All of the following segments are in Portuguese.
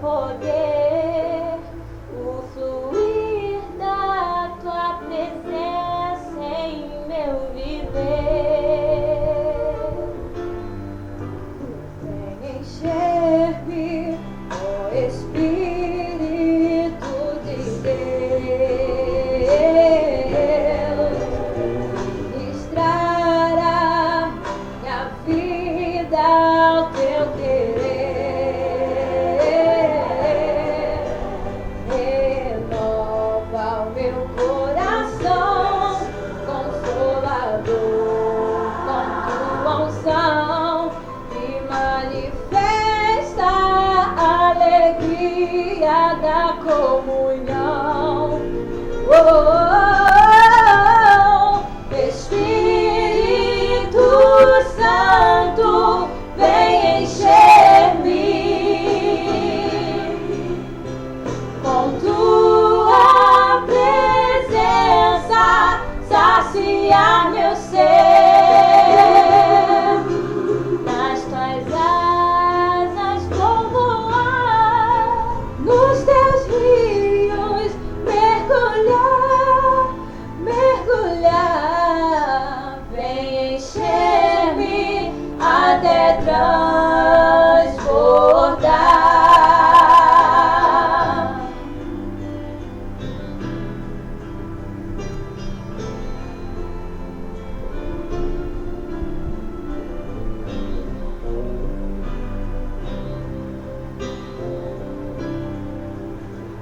poder, o fluir da tua presença em meu viver. Vem encher-me, ó Espírito de Deus, ministrar a minha vida ao teu querer. Renova o meu coração, Consolador, com tua unção, e manifesta a alegria da comunhão. Espírito Santo, vem encher-me com tua presença, saciar meu ser. Nas tuas asas vou voar, nos teus rios mergulhar, mergulhar. Vem encher-me até transbordar.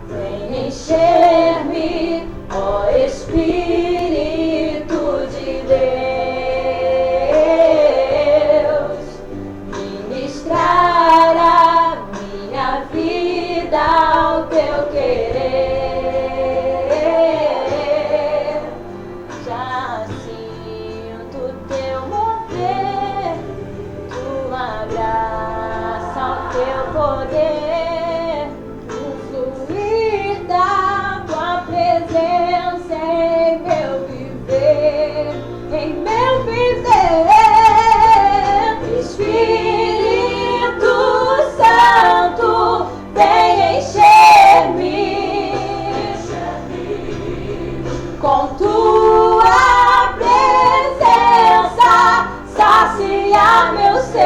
Vem encher-me, ó Espírito de Deus, ministrar a minha vida ao teu querer. Já sinto teu mover, tua graça, o teu poder, o fluir da tua presença em meu viver, em meu viver. Espírito Santo, vem encher-me com tua presença, saciar meu ser.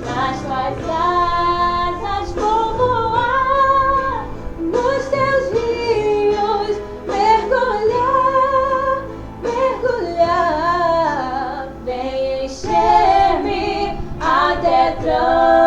Nas tuas asas vou voar, nos teus rios mergulhar, mergulhar. Vem encher-me até transbordar.